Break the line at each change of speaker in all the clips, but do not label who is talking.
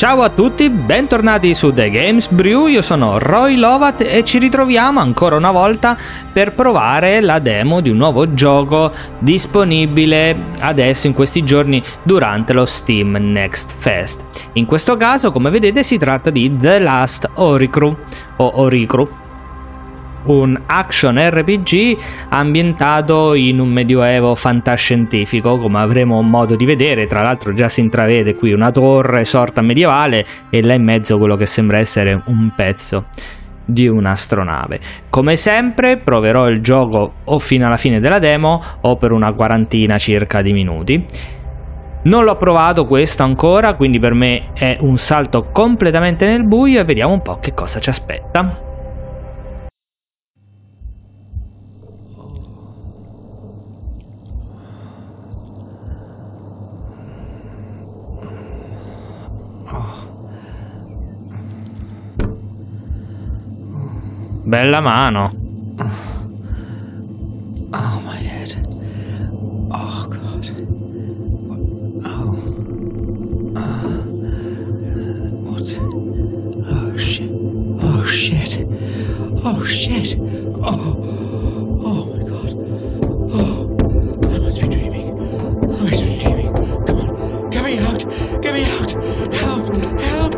Ciao a tutti, bentornati su The Games Brew, io sono Roy Lovat e ci ritroviamo ancora una volta per provare la demo di un nuovo gioco disponibile adesso in questi giorni durante lo Steam Next Fest. In questo caso, come vedete, si tratta di The Last Oricru o Oricru, un action RPG ambientato in un medioevo fantascientifico, come avremo modo di vedere. Tra l'altro già si intravede qui una torre sorta medievale e là in mezzo quello che sembra essere un pezzo di un'astronave. Come sempre proverò il gioco o fino alla fine della demo o per una quarantina circa di minuti. Non l'ho provato questo ancora, quindi per me è un salto completamente nel buio e vediamo un po' che cosa ci aspetta. Bella mano.
Oh, my head. Oh, God. Oh. What? Oh, shit. Oh, shit. Oh, shit. Oh. Oh, my God. Oh. I must be dreaming. I must be dreaming. Come on. Get me out. Get me out. Help. Help.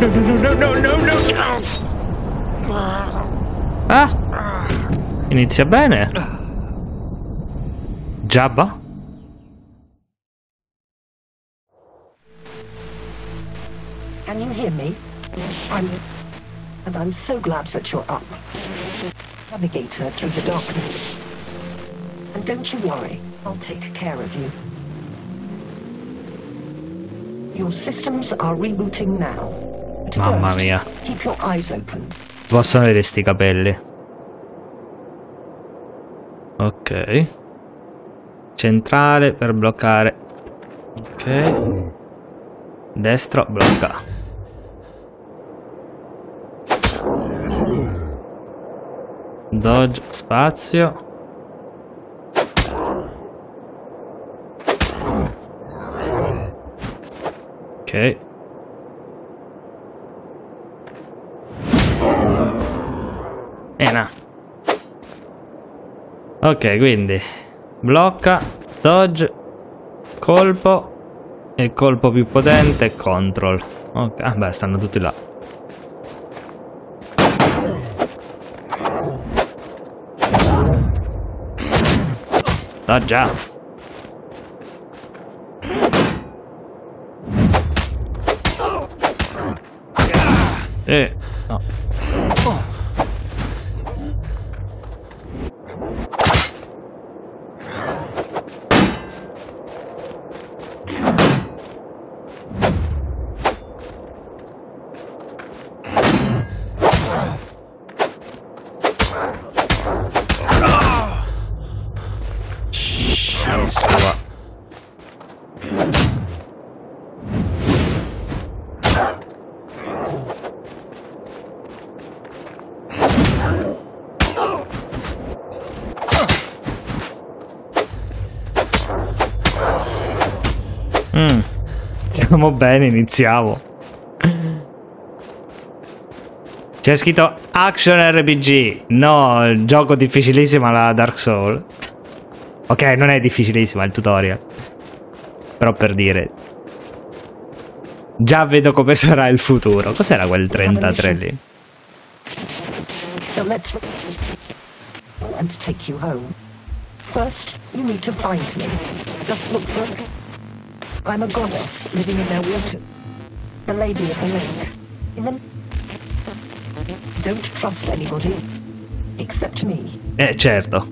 No. No.
Ah, inizia bene. Jabba?
Can you hear me? I'm so glad that you're up. Navigator through the darkness. And don't you worry, I'll take care of you. Your systems are rebooting now. But
Mamma
first,
mia.
keep your eyes open.
Possono vedere sti capelli. Ok. Centrale per bloccare. Ok. Destro blocca. Dodge spazio. Ok. No. Ok, quindi blocca, dodge, colpo e colpo più potente, control. Ok, ah beh, stanno tutti là. Ah già. No. Siamo bene, iniziamo. C'è scritto Action RPG. No, il gioco difficilissimo alla Dark Souls. Ok, non è difficilissimo, è il tutorial. Però per dire, già vedo come sarà il futuro. Cos'era quel 33 lì?
So let's and take you home. First, you need to find me. Just look for me. I'm a goddess living in their water. The lady of the lake. In the... Don't trust anybody. Except me.
Certo.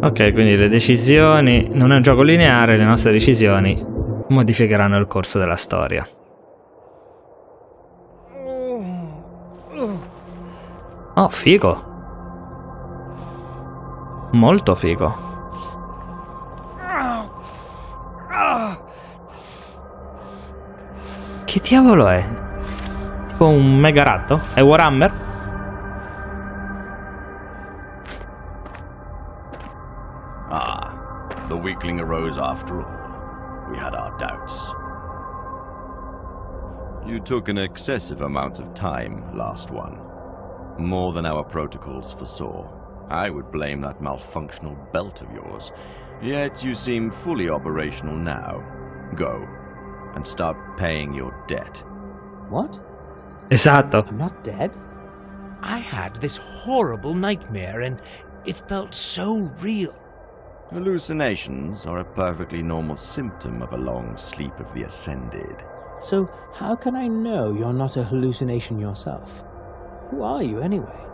Ok, quindi le decisioni... Non è un gioco lineare, le nostre decisioni modificheranno il corso della storia. Oh, figo. Molto figo. Che diavolo è? Tipo un mega ratto? È Warhammer?
The weakling arose after all. We had our doubts. You took an excessive amount of time, last one. More than our protocols foresaw. I would blame that malfunctional belt of yours. Yet you seem fully operational now. Go, and start paying your debt.
What?
Esatto.
I'm not dead. I had this horrible nightmare and it felt so real.
Hallucinations are a perfectly normal symptom of a long sleep of the ascended.
So how can I know you're not a hallucination yourself? Who are you anyway?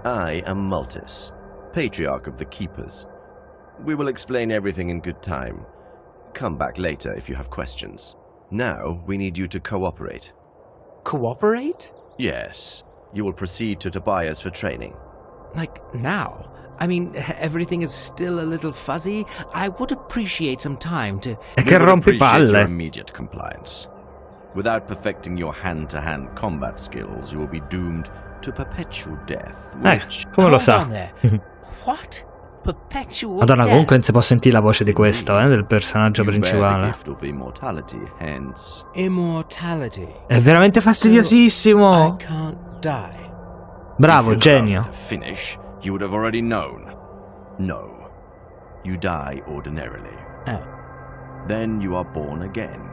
I am Multis, Patriarch of the Keepers. We will explain everything in good time. Come back later if you have questions. Now we need you to cooperate.
Cooperate?
Yes. You will proceed to Tobias for training.
Like now? I mean, everything is still a little fuzzy. I would appreciate some time to...
E che rompipalle.
Your immediate compliance. Without perfecting your hand-to-hand combat skills, you will be doomed to perpetual death. Which...
come lo sa?
What? Perpetual
Madonna,
death?
comunque non si può sentire la voce di questo, del personaggio principale.
Gift of immortality, hence...
Immortality.
È veramente fastidiosissimo.
I can't die.
Bravo, genio.
To finish, you would have already known. No. You die ordinarily.
Oh.
Then you are born again.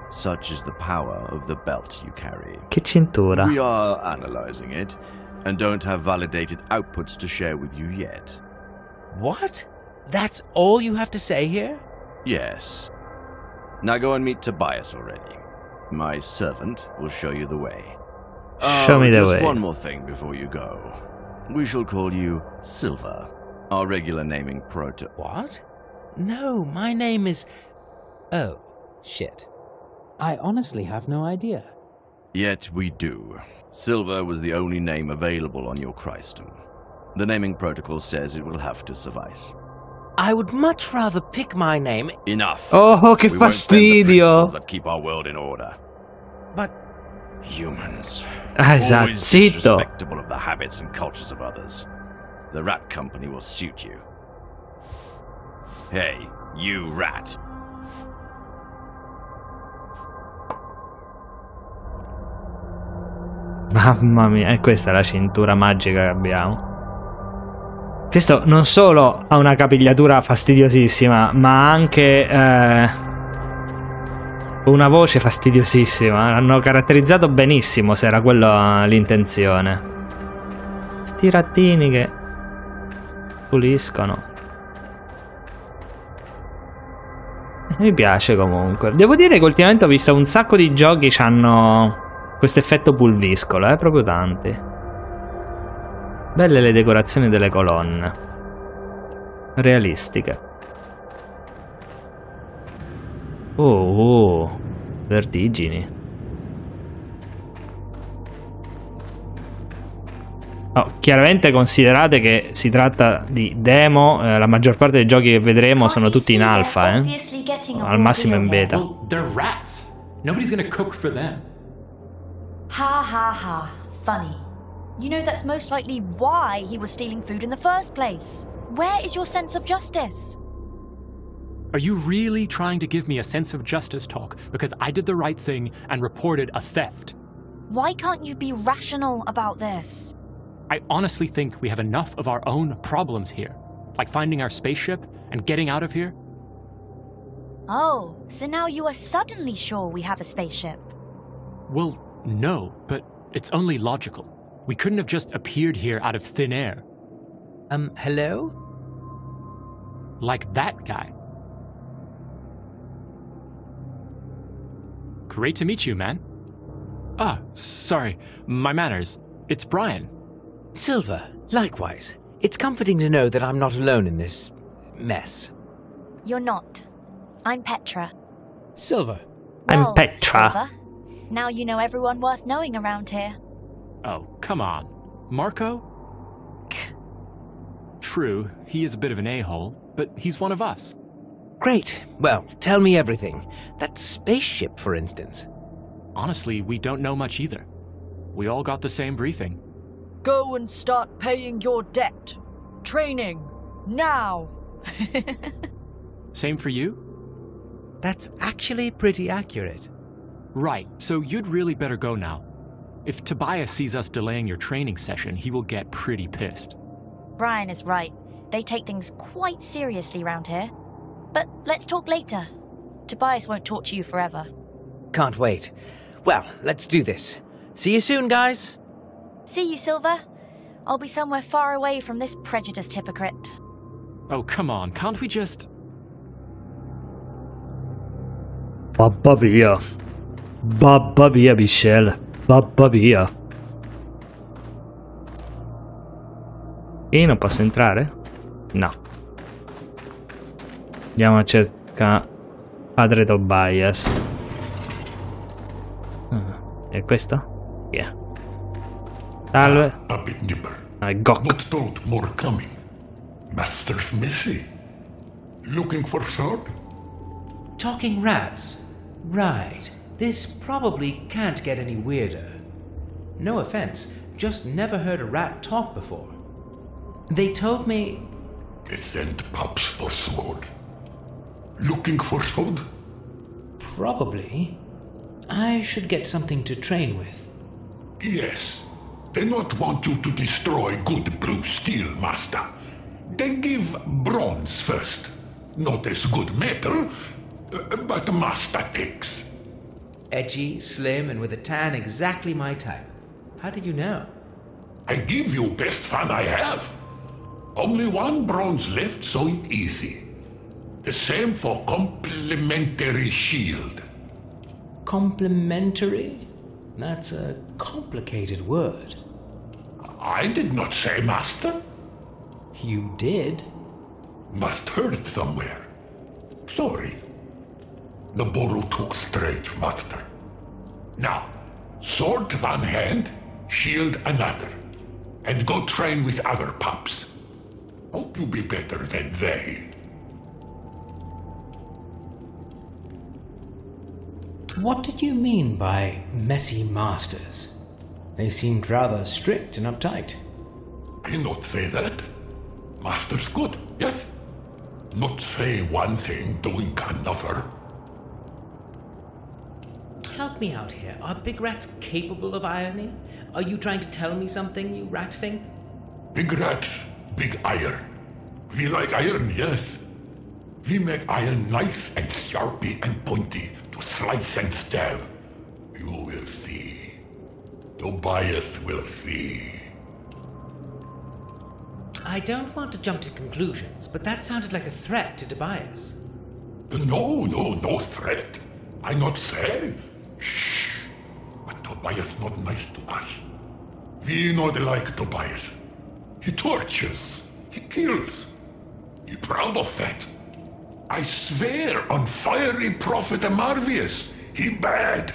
Such is the power of the belt you carry.
Che cintura.
We are analyzing it, and don't have validated outputs to share with you yet.
What? That's all you have to say here?
Yes. Now go and meet Tobias already. My servant will show you the way.
Show me the
just
way.
One more thing before you go. We shall call you Silver, our regular naming proto.
What? No, my name is... Oh, shit. I honestly have no idea.
Yet we do. Silver was the only name available on your Christum. The naming protocol says it will have to suffice.
I would much rather pick my name...
Enough!
Oh, che
We won't bend the
fastidio!
principles that keep our world in order.
But...
Humans.
Esatto,
Always
zitto!
disrespectful of the habits and cultures of others. The rat company will suit you. Hey, you rat.
Mamma mia, e questa è la cintura magica che abbiamo. Questo non solo ha una capigliatura fastidiosissima, ma anche una voce fastidiosissima. L'hanno caratterizzato benissimo, se era quella l'intenzione. Sti rattini che puliscono. Mi piace comunque. Devo dire che ultimamente ho visto un sacco di giochi che hanno questo effetto pulviscolo, proprio tanti. Belle le decorazioni delle colonne. Realistiche. Oh, vertigini. Oh, chiaramente considerate che si tratta di demo, la maggior parte dei giochi che vedremo sono tutti in alfa, al massimo in beta.
Well, they're rats. Nobody's gonna cook for them.
Ha ha ha. Funny. You know that's most likely why he was stealing food in the first place. Where is your sense of justice?
Are you really trying to give me a sense of justice talk because I did the right thing and reported a theft?
Why can't you be rational about this?
I honestly think we have enough of our own problems here, like finding our spaceship and getting out of here.
Oh, so now you are suddenly sure we have a spaceship?
Well, no, but it's only logical. We couldn't have just appeared here out of thin air.
Hello?
Like that guy. Great to meet you, man. Ah, sorry, my manners. It's Brian.
Silver, likewise. It's comforting to know that I'm not alone in this mess.
You're not. I'm Petra.
Silver.
I'm
Well,
Petra.
Silver, now you know everyone worth knowing around here.
Oh, come on. Marco? True, he is a bit of an a-hole, but he's one of us.
Great. Well, tell me everything. That spaceship, for instance.
Honestly, we don't know much either. We all got the same briefing.
Go and start paying your debt. Training. Now.
Same for you?
That's actually pretty accurate.
Right, so you'd really better go now. If Tobias sees us delaying your training session, he will get pretty pissed.
Brian is right. They take things quite seriously round here. But let's talk later. Tobias won't torture you forever.
Can't wait. Well, let's do this. See you soon, guys.
See you, Silver. I'll be somewhere far away from this prejudiced hypocrite.
Oh, come on, can't we just...
Babba via. Babba via, Michelle. Babba via. E non posso entrare? No. Andiamo a cercare padre Tobias. E questo? Yeah. Salve.
A bit nipper.
Gok.
Not told more coming. Master's missy. Looking for sword?
Talking rats. Right. This probably can't get any weirder. No offense, just never heard a rat talk before. They told me...
They send pups for sword. Looking for sword?
Probably. I should get something to train with.
Yes. They not want you to destroy good blue steel, master. They give bronze first. Not as good metal, but master takes.
Edgy, slim, and with a tan exactly my type. How did you know?
I give you best fun I have. Only one bronze left, so it easy. The same for complimentary shield.
Complimentary? That's a complicated word.
I did not say, master.
You did?
Must heard it somewhere. Sorry. The borrow took straight, master. Now, sword one hand, shield another. And go train with other pups. Hope you be better than they.
What did you mean by messy masters? They seemed rather strict and uptight.
I not say that. Master's good, yes? Not say one thing, doing another.
Help me out here. Are big rats capable of irony? Are you trying to tell me something, you rat thing?
Big rats, big iron. We like iron, yes. We make iron nice and sharpy and pointy to slice and stab. You will see. Tobias will see.
I don't want to jump to conclusions, but that sounded like a threat to Tobias.
No threat. I not say. Shh. But Tobias not nice to us. We not like Tobias. He tortures. He kills. He proud of that. I swear on fiery prophet Marvius, he bad.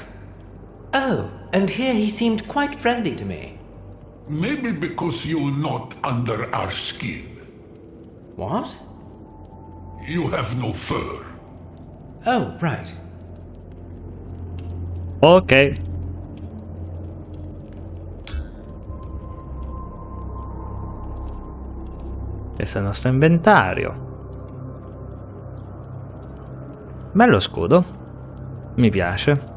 Oh, and here he seemed quite friendly to me.
Maybe because you not under our skin.
What?
You have no fur.
Oh, right.
Ok. Questo è il nostro inventario. Bello scudo. Mi piace.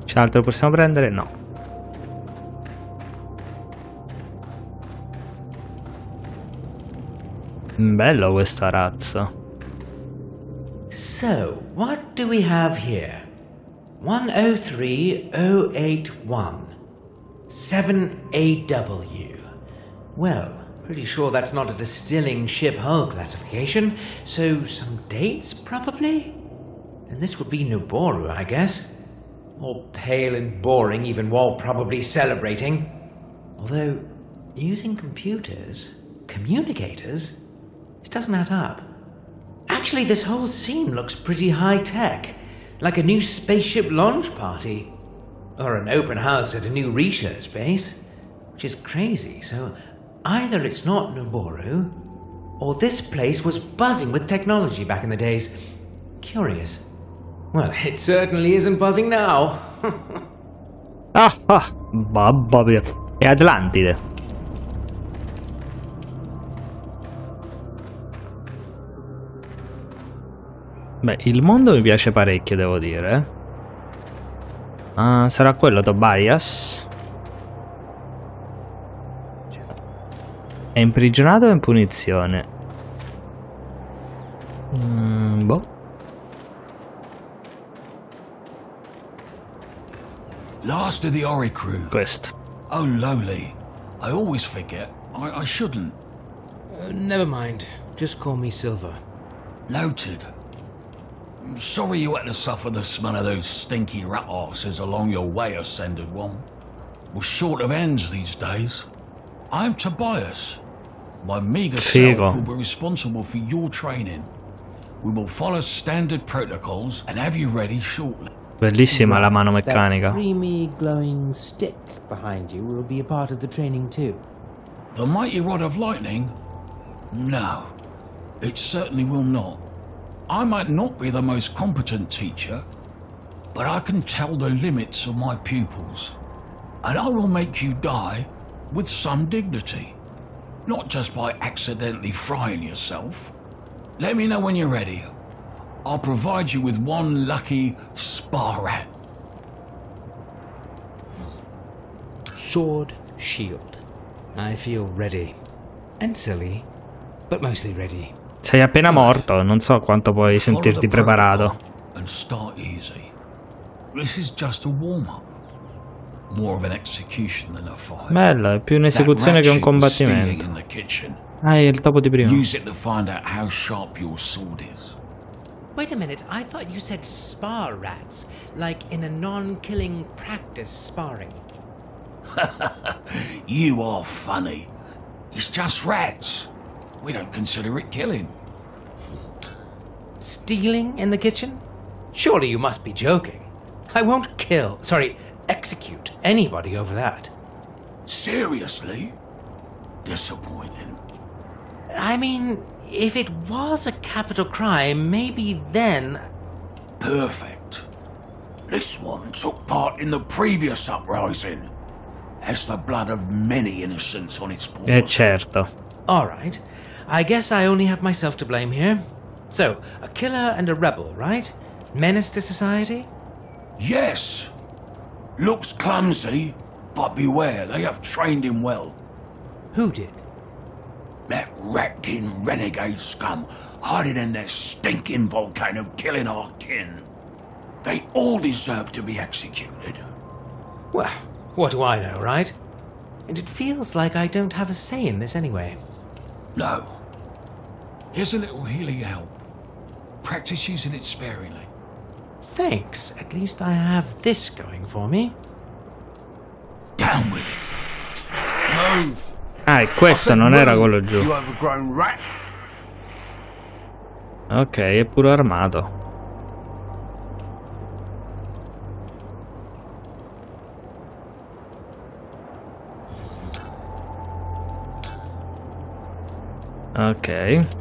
C'è altro che possiamo prendere? No. Bello questa razza.
So, what do we have here? 103081. 7AW. Well, pretty sure that's not a distilling ship hull classification, so some dates, probably? And this would be Noboru, I guess. All pale and boring, even while probably celebrating. Although, using computers, communicators, this doesn't add up. Actually, this whole scene looks pretty high-tech, like a new spaceship launch party. Or an open house at a new research base, which is crazy, so either it's not Noboru, or this place was buzzing with technology back in the days. Curious. Well, it certainly isn't buzzing now.
Babba mia. È Atlantide. Beh, il mondo mi piace parecchio, devo dire. Sarà quello Tobias? È imprigionato o in punizione? Boh.
Last of the Oricru.
Questo.
Oh, lowly. I always forget. I shouldn't.
Never mind. Just call me Silver.
Noted. Sorry you had to suffer the smell of those stinky rat arses along your way, Ascended One. We're short of ends these days. I'm Tobias. My meager self will be responsible for your training. We will follow standard protocols and have you ready shortly.
Bellissima la mano meccanica.
That creamy, glowing stick behind you will be a part of the training too.
The mighty rod of lightning? No, it certainly will not. I might not be the most competent teacher, but I can tell the limits of my pupils. And I will make you die with some dignity. Not just by accidentally frying yourself. Let me know when you're ready. I'll provide you with one lucky spar rat.
Sword, shield. I feel ready. And silly, but mostly ready.
Sei appena morto, non so quanto puoi sentirti preparato.
And start easy. This is just a warm-up. More of an execution than a fight.
Bello, è più un'esecuzione che un combattimento. Ah, è il topo di prima.
Use it to find out how sharp your sword is.
Wait a minute, I thought you said spar rats, like in a non-killing practice sparring.
You are funny. It's just rats. We don't consider it killing.
Stealing in the kitchen? Surely you must be joking. I won't execute anybody over that.
Seriously? Disappointing.
I mean, if it was a capital crime, maybe then...
Perfect. This one took part in the previous uprising. Has the blood of many innocents on its paws.
Certo.
All right. I guess I only have myself to blame here. So, a killer and a rebel, right? Menace to society?
Yes. Looks clumsy, but beware, they have trained him well.
Who did?
That rat-kin renegade scum hiding in their stinking volcano killing our kin. They all deserve to be executed.
Well, what do I know, right? And it feels like I don't have a say in this anyway.
No. Here's a little healing help. Practice using it sparingly.
Thanks. At least I have this going for me.
Down with it.
Move.
Ah, e questo non era quello giù.
You overgrown rat.
Ok, è pure armato. Ok.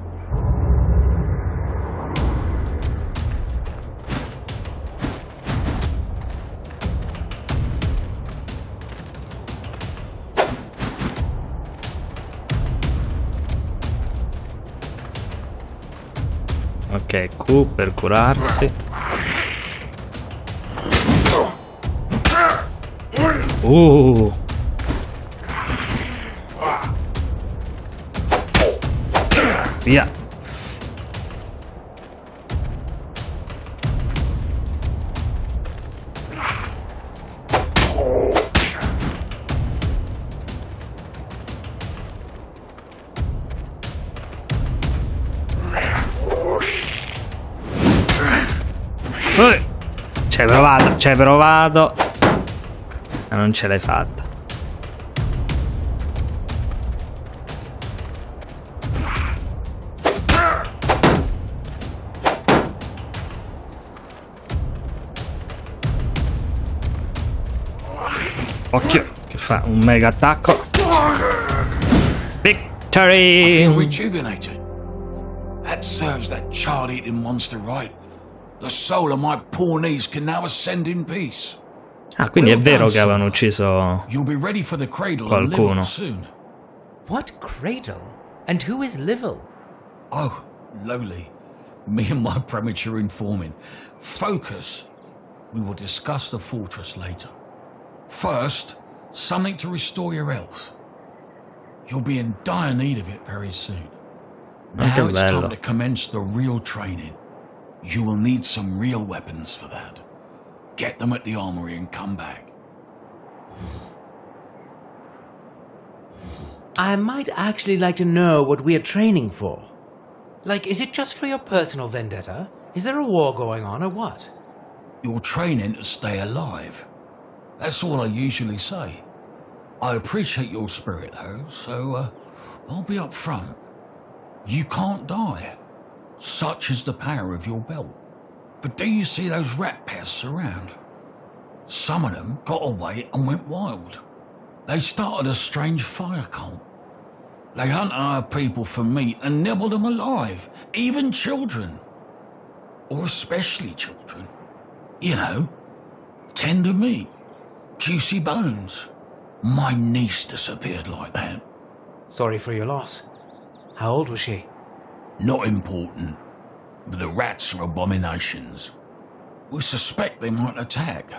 Ok, Q per curarsi. Via. Ci hai provato, ma non ce l'hai fatta. Occhio, che fa un mega attacco. Victory!
I feel rejuvenated. That serves that child-eating monster right. The soul of my poor niece can now ascend in peace.
Ah, quindi è vero che avevano ucciso
You'll be ready for the cradle
qualcuno.
soon.
What cradle? And who is Livel?
Oh, lowly. Me and my premature informing. Focus. We will discuss the fortress later. First, something to restore your health. You'll be in dire need of it very soon. Now it's time to commence the real training. You will need some real weapons for that. Get them at the armory and come back.
I might actually like to know what we are training for. Like, is it just for your personal vendetta? Is there a war going on or what?
You're training to stay alive. That's all I usually say. I appreciate your spirit though, so I'll be up front. You can't die. Such is the power of your belt. But do you see those rat pests around? Some of them got away and went wild. They started a strange fire cult. They hunt our people for meat and nibble them alive, even children. Or especially children. You know, tender meat, juicy bones. My niece disappeared like that.
Sorry for your loss. How old was she?
Not important. But the rats are abominations. We suspect they might attack.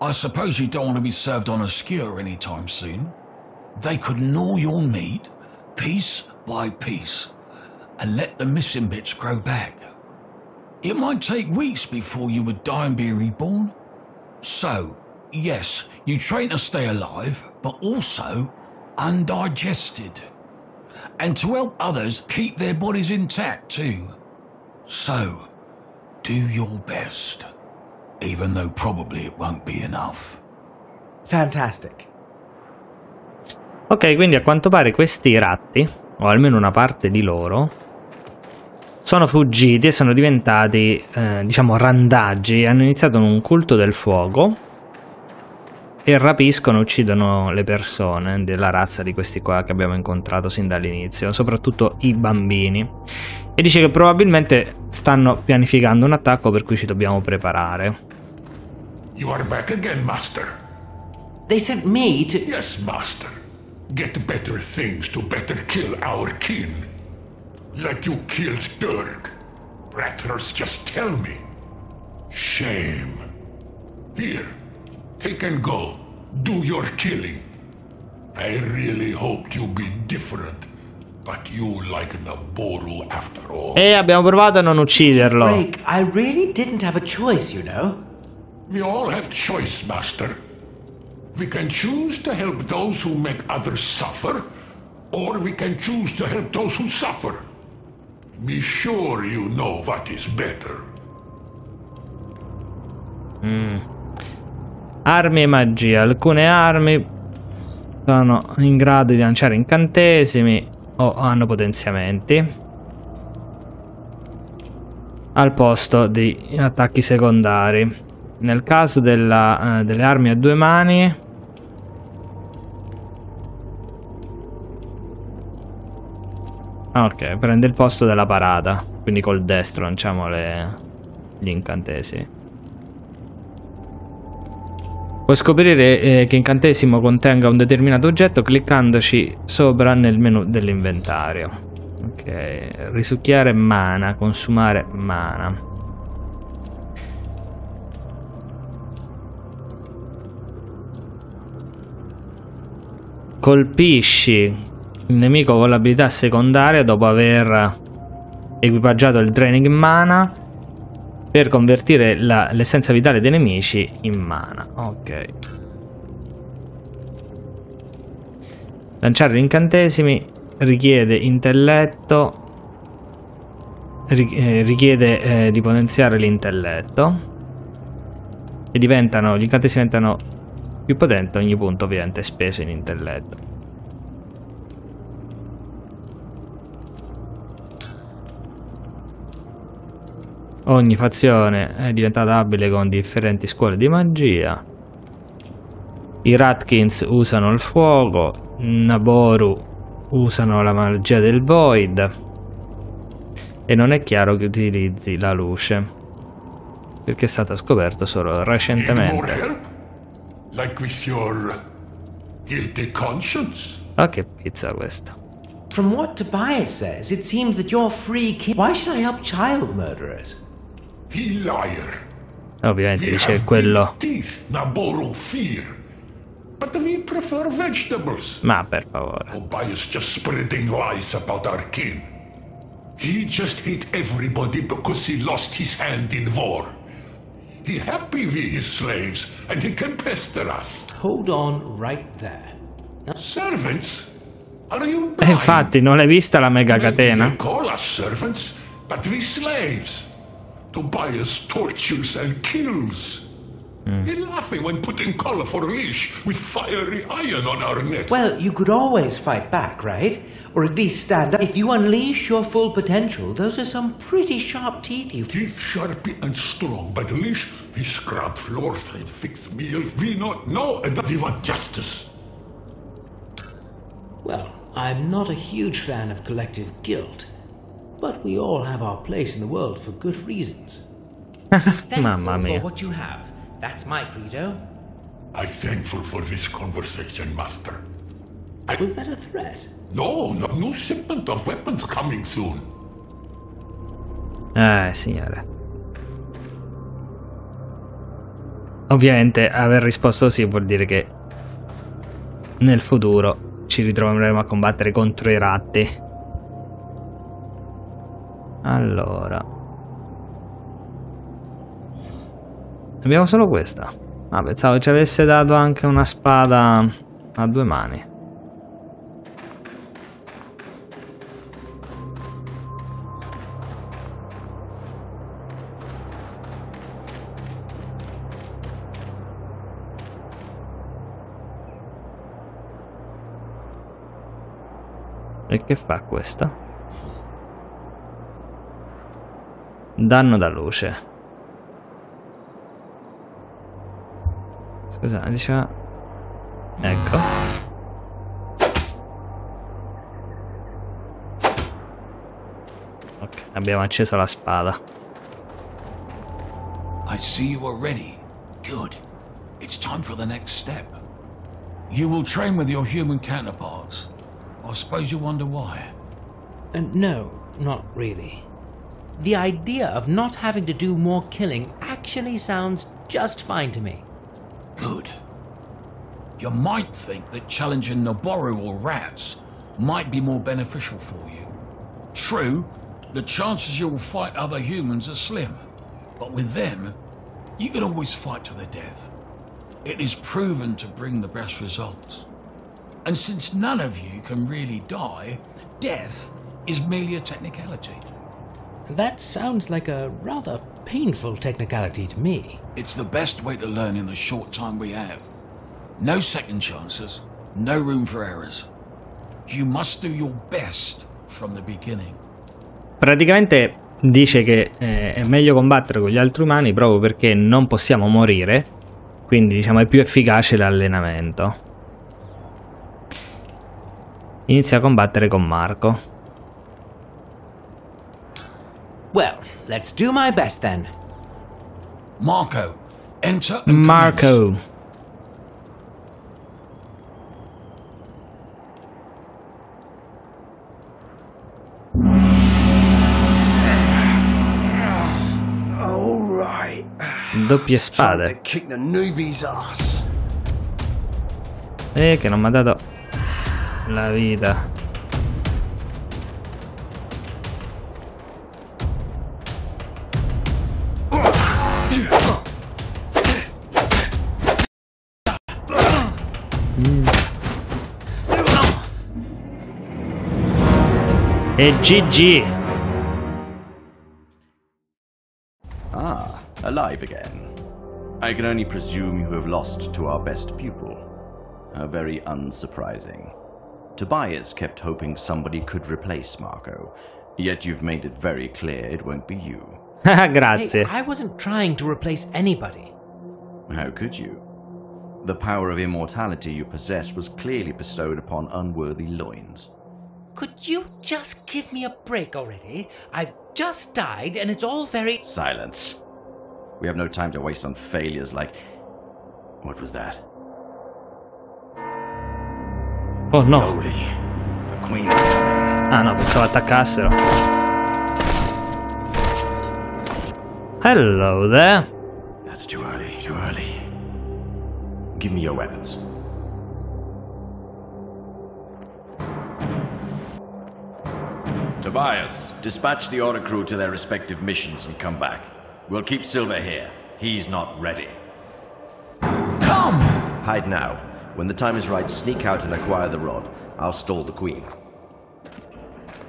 I suppose you don't want to be served on a skewer anytime soon. They could gnaw your meat, piece by piece, and let the missing bits grow back. It might take weeks before you would die and be reborn. So, yes, you train to stay alive, but also undigested. And to help others keep their bodies intact too. So, do your best. Even though probably it won't be enough.
Fantastic.
Ok, quindi a quanto pare questi ratti, o almeno una parte di loro, sono fuggiti e sono diventati, diciamo, randaggi. Hanno iniziato un culto del fuoco e rapiscono e uccidono le persone della razza di questi qua che abbiamo incontrato sin dall'inizio, soprattutto i bambini. E dice che probabilmente stanno pianificando un attacco per cui ci dobbiamo preparare.
You are back again, Master.
They sent me to...
Yes, Master. Get better things to better kill our kin. Like you killed Dirk. Rattlers just tell me. Shame. Here, take and go. Do your killing. I really hoped you'd be different. But you like Naboru after all.
E abbiamo provato a non ucciderlo.
Drake, I really didn't have a choice, you know.
We all have choice, Master. We can choose to help those who make others suffer, or we can choose to help those who suffer. Be sure you know what is better.
Armi e magia. Alcune armi sono in grado di lanciare incantesimi o hanno potenziamenti al posto di attacchi secondari. Nel caso delle armi a due mani, ok, prende il posto della parata, quindi col destro lanciamo gli incantesimi. Puoi scoprire che incantesimo contenga un determinato oggetto cliccandoci sopra nel menu dell'inventario. Ok, risucchiare mana, consumare mana. Colpisci il nemico con l'abilità secondaria dopo aver equipaggiato il draining mana per convertire l'essenza vitale dei nemici in mana. Ok. Lanciare gli incantesimi richiede intelletto, richiede di potenziare l'intelletto e gli incantesimi diventano più potente ogni punto ovviamente speso in intelletto. Ogni fazione è diventata abile con differenti scuole di magia. I Ratkins usano il fuoco, Naboru usano la magia del Void e non è chiaro che utilizzi la luce perché è stato scoperto solo recentemente.
Like with your guilty conscience?
Ah, che pizza questa.
From what Tobias says, it seems that you're free kill. Why should I help child murderers?
He liar.
Ovviamente
We
dice
have
quello.
big teeth, now borrow fear. But we prefer vegetables.
Ma per favore.
Tobias just spreading lies about our king. He just hate everybody because he lost his hand in war. He happy we his slaves, and he can pester us.
Hold on right there.
Servants? Are you
E infatti, non l'hai vista la mega
They
catena?
call us servants, but we slaves. Tobias tortures and kills. He laughing when putting collar for leash with fiery iron on our neck.
Well, you could always fight back, right? Or at least stand up. If you unleash your full potential, those are some pretty sharp teeth you've...
Teeth sharp and strong, but leash we scrub floors and fix meals. We not know, and we want justice.
Well, I'm not a huge fan of collective guilt, but we all have our place in the world for good reasons.
Mamma mia.
For what you have. That's my credo.
I'm thankful for this conversation, Master.
Was that a threat?
No, new shipment of weapons coming soon.
Signore. Ovviamente aver risposto sì vuol dire che nel futuro ci ritroveremo a combattere contro i ratti. Allora. Abbiamo solo questa. Ah, pensavo ci avesse dato anche una spada a due mani. E che fa questa? Danno da luce. Scusa, diceva... Ecco. Ok, abbiamo acceso la spada.
I see you are ready. Good. It's time for the next step. You will train with your human counterparts. I suppose you wonder why.
No, not really. The idea of not having to do more killing actually sounds just fine to me.
Good. You might think that challenging Naboru or rats might be more beneficial for you. True, the chances you will fight other humans are slim, but with them, you can always fight to the death. It is proven to bring the best results. And since none of you can really die, death is merely a technicality.
That sounds like a rather painful technicality to me.
It's the best way to learn in the short time we have. No second chances, no room for errors. You must do your best from the beginning.
Praticamente dice che è meglio combattere con gli altri umani proprio perché non possiamo morire, quindi diciamo è più efficace l'allenamento. Inizia a combattere con Marco.
Well, let's do my best then.
Marco, enter and
Marco.
commence.
All right.
Doppie
Time to
spade.
kick the newbie's ass.
Che non mi ha dato la vita. E GG.
Ah, alive again. I can only presume you have lost to our best pupil. How very unsurprising. Tobias kept hoping somebody could replace Marco, yet you've made it very clear it won't be you.
Grazie.
Hey, I wasn't trying to replace anybody.
How could you? The power of immortality you possess was clearly bestowed upon unworthy loins.
Could you just give me a break already? I've just died and it's all very...
Silence. We have no time to waste on failures like... What was that?
Oh no.
Holy. The Queen is coming.
Ah no, pensavo attaccassero. Hello there.
That's too early, too early. Give me your weapons. Tobias, dispatch the Oricru to their respective missions and come back. We'll keep Silver here. He's not ready.
Come!
Hide now. When the time is right, sneak out and acquire the rod. I'll stall the queen.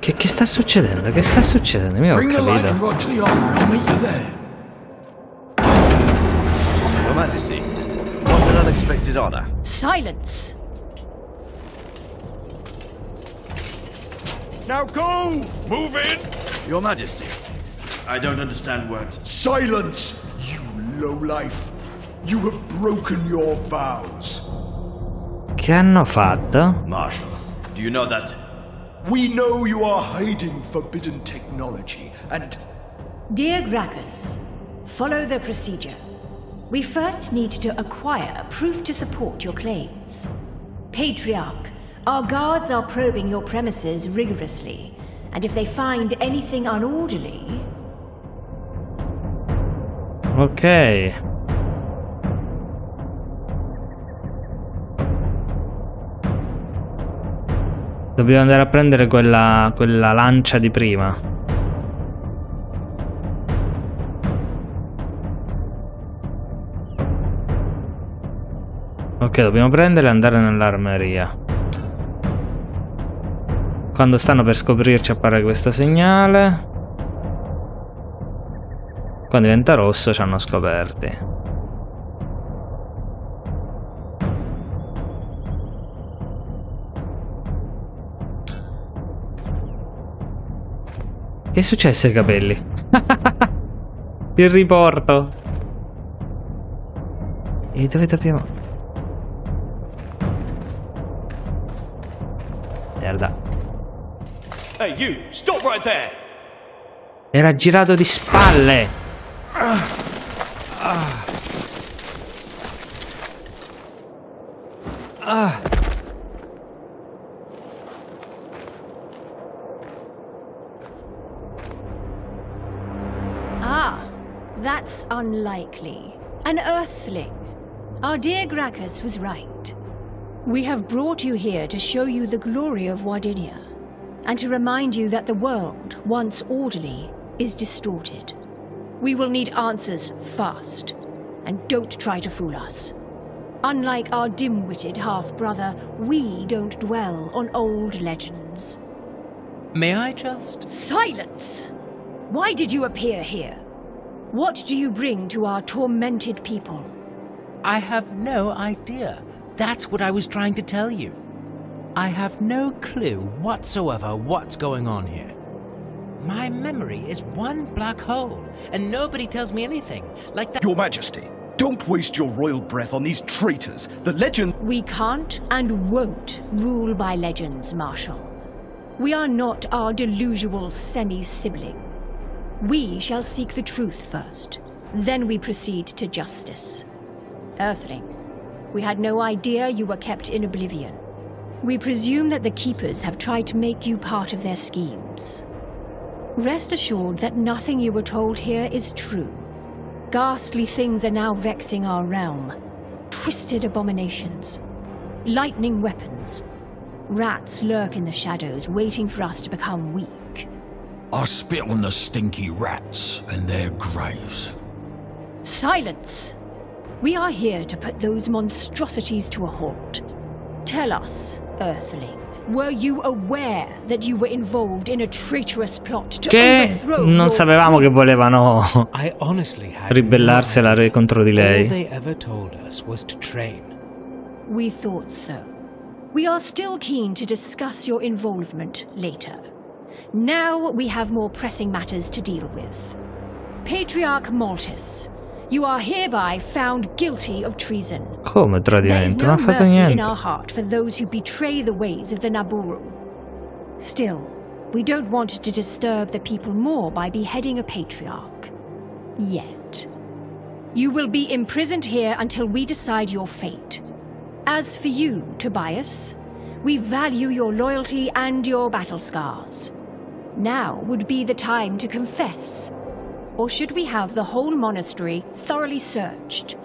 Che sta succedendo? Che sta succedendo? Io
Bring the
ho
lightning
capito.
rod to the armory and meet you there.
Your Majesty, what an unexpected honor.
Silence!
Now go! Move in!
Your Majesty, I don't understand words.
Silence, you lowlife. You have broken your vows.
Che hanno fatto?
Marshal, do you know that?
We know you are hiding forbidden technology, and
Dear Gracchus, follow the procedure. We first need to acquire proof to support your claims. Patriarch, our guards are probing your premises rigorously, and if they find anything unorderly...
Ok. Dobbiamo andare a prendere quella lancia di prima. Ok, dobbiamo prendere e andare nell'armeria. Quando stanno per scoprirci appare questo segnale. Quando diventa rosso ci hanno scoperti. Che è successo ai capelli? Il riporto. E dove dobbiamo... Merda.
hey, you, stop right there!
Era girato di spalle.
Ah, that's unlikely. An earthling. Our dear Gracchus was right. We have brought you here to show you the glory of Wardinia, and to remind you that the world, once orderly, is distorted. We will need answers fast, and don't try to fool us. Unlike our dim-witted half-brother, we don't dwell on old legends.
May I just...
Silence! Why did you appear here? What do you bring to our tormented people?
I have no idea. That's what I was trying to tell you. I have no clue whatsoever what's going on here. My memory is one black hole, and nobody tells me anything. Like that.
Your Majesty, don't waste your royal breath on these traitors. The legend...
We can't and won't rule by legends, Marshal. We are not our delusional semi-sibling. We shall seek the truth first, then we proceed to justice. Earthling, we had no idea you were kept in oblivion. We presume that the Keepers have tried to make you part of their schemes. Rest assured that nothing you were told here is true. Ghastly things are now vexing our realm. Twisted abominations. Lightning weapons. Rats lurk in the shadows, waiting for us to become weak.
I spit on the stinky rats and their graves.
Silence! We are here to put those monstrosities to a halt. Tell us, Earthling, were you aware that you were involved in a traitorous plot to overthrow
non sapevamo che volevano
I honestly had
ribellarsi contro di
All
lei.
they ever told us was to train.
We thought so. We are still keen to discuss your involvement later. Now we have more pressing matters to deal with. Patriarch Maltus, you are hereby found guilty of treason.
Come
There is
tradimento?
no
Non ha fatto
mercy in
niente.
our heart for those who betray the ways of the Naburu. Still, we don't want to disturb the people more by beheading a patriarch. Yet. You will be imprisoned here until we decide your fate. As for you, Tobias, We value your loyalty and your battle scars. Now would be the time to confess. Or should we have the whole monastery thoroughly searched?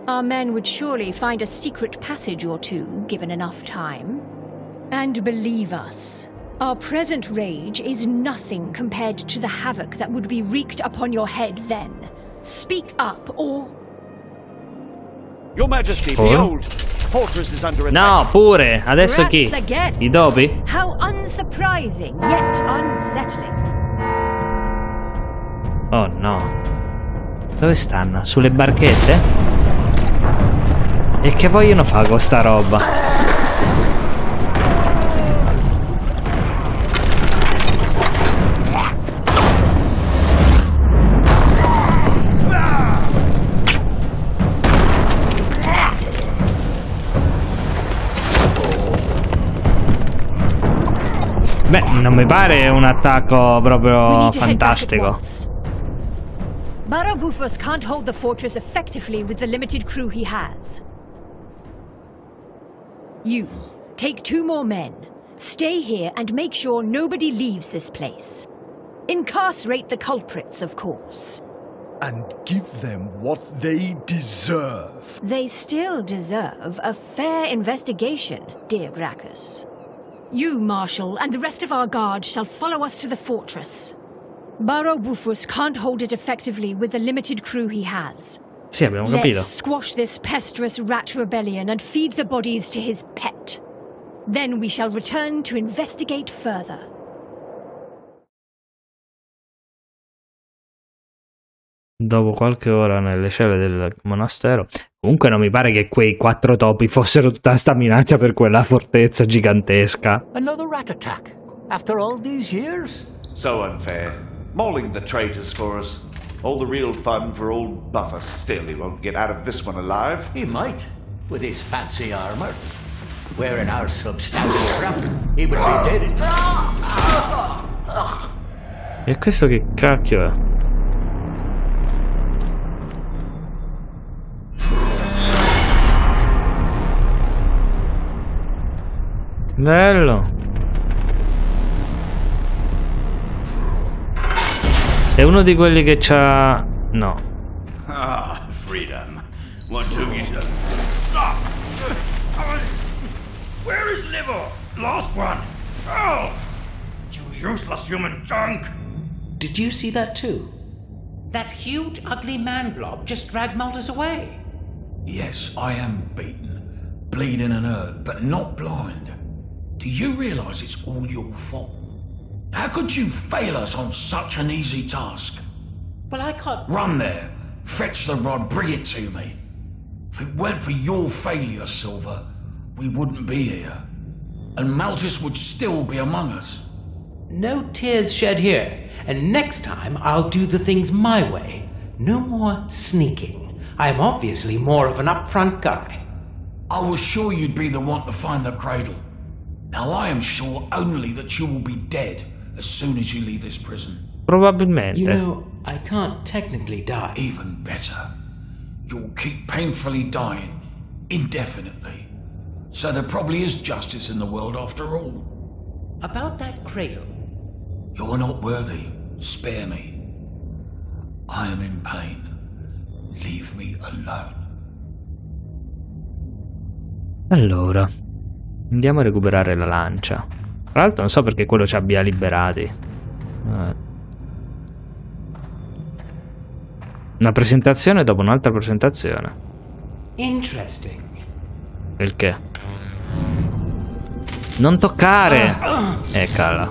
Our men would surely find a secret passage or two, given enough time. And believe us, our present rage is nothing compared to the havoc that would be wreaked upon your head then. Speak up, or...
Your Majesty, behold! The fortress is under attack.
No, pure! Adesso chi?
Again.
I topi?
How unsurprising, yet unsettling.
Oh no. Dove stanno? Sulle barchette? E che vogliono fare con sta roba? Beh, non mi pare un attacco proprio fantastico.
Barabufus can't hold the fortress effectively with the limited crew he has. You, take 2 more men. Stay here and make sure nobody leaves this place. Incarcerate the culprits, of course.
And give them what they deserve.
They still deserve a fair investigation, dear Gracchus. You, Marshal, and the rest of our guard shall follow us to the fortress. Barabufus can't hold it effectively with the limited crew he has.
Sì, abbiamo capito.
Let's squash this pesteous rat rebellion and feed the bodies to his pet. Then we shall return to investigate further.
Dopo qualche ora nelle celle del monastero. Comunque non mi pare che quei 4 topi fossero tutta sta minaccia per quella fortezza gigantesca.
Another rat attack? After all these years?
So unfair. Mauling the traitors for us. All the real fun for old Buffus. Still, he won't get out of this one alive.
He might, with his fancy armor. Wearing our substantial crap, he would be dead in...
E questo che cacchio è? Bello. È uno di quelli che c'ha... No.
Ah, freedom. What took you to... Stop! Where is Liver? Lost one. Oh! You useless human junk!
Did you see that too? That huge, ugly man blob just dragged Malthus away.
Yes, I am beaten, bleeding and hurt, but not blind. Do you realise it's all your fault? How could you fail us on such an easy task?
Well, I can't...
Run there, fetch the rod, bring it to me. If it weren't for your failure, Silver, we wouldn't be here. And Malthus would still be among us.
No tears shed here, and next time I'll do the things my way. No more sneaking. I'm obviously more of an upfront guy.
I was sure you'd be the one to find the cradle. Now I am sure only that you will be dead as soon as you leave this prison.
Probabilmente.
You know, I can't technically die.
Even better. You'll keep painfully dying, indefinitely. So there probably is justice in the world after all.
About that cradle.
You're not worthy. Spare me. I am in pain. Leave me alone.
Allora, andiamo a recuperare la lancia. Tra l'altro non so perché quello ci abbia liberati. Una presentazione dopo un'altra presentazione.
Interesting.
Il che? Non toccare! Eccola.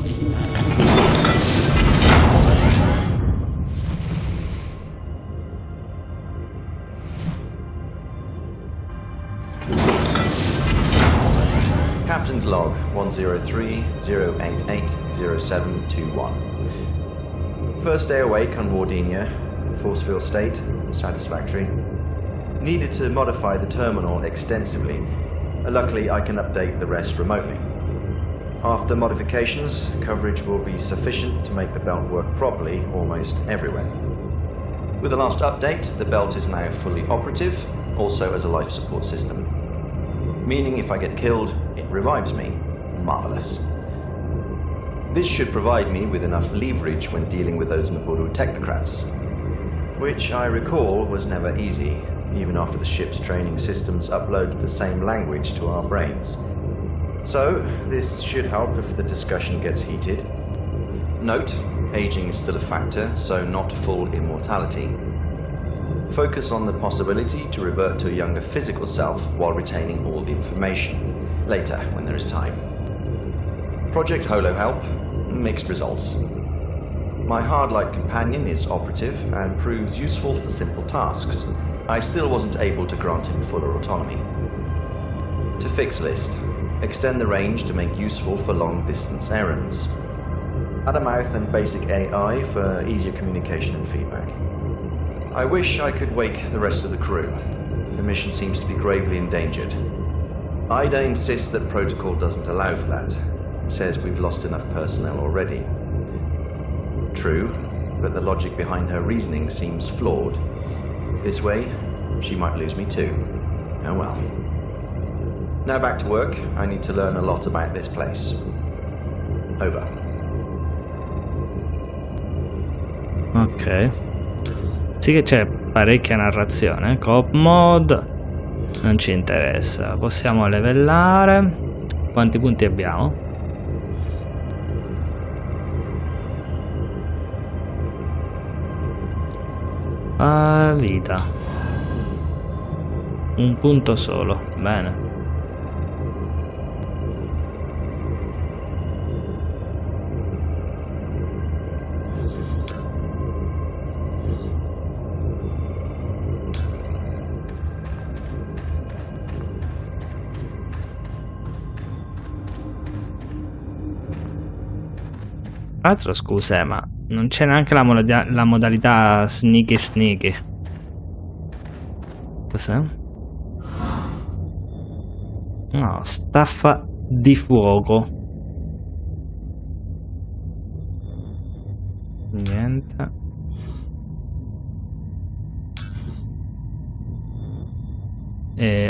Captain's log 103-088-0721. First day awake on Wardinia. Forceful state. Satisfactory. Needed to modify the terminal extensively. Luckily, I can update the rest remotely. After modifications, coverage will be sufficient to make the belt work properly almost everywhere. With the last update, the belt is now fully operative, also as a life support system. Meaning if I get killed, it revives me,
Marvelous. This should provide me with enough leverage when dealing with those Naburu technocrats, which I recall was never easy, even after the ship's training systems uploaded the same language to our brains. So, this should help if the discussion gets heated. Note, aging is still a factor, so not full immortality. Focus on the possibility to revert to a younger physical self while retaining all the information, later when there is time. Project Holo help, mixed results. My hard-like companion is operative and proves useful for simple tasks. I still wasn't able to grant him fuller autonomy. To fix list, extend the range to make useful for long-distance errands. Add a mouth and basic AI for easier communication and feedback. I wish I could wake the rest of the crew. The mission seems to be gravely endangered. ITA insists that protocol doesn't allow for that. Says we've lost enough personnel already. True, but the logic behind her reasoning seems flawed. This way, she might lose me too. Oh well. Now back to work. I need to learn a lot about this place. Over.
Ok. Sì che c'è parecchia narrazione. Coop mod. Non ci interessa. Possiamo livellare. Quanti punti abbiamo? Vita. Un punto solo. Bene. Tra l'altro, scusa, ma non c'è neanche la modalità sneaky. Cos'è? No, staffa di fuoco. Niente.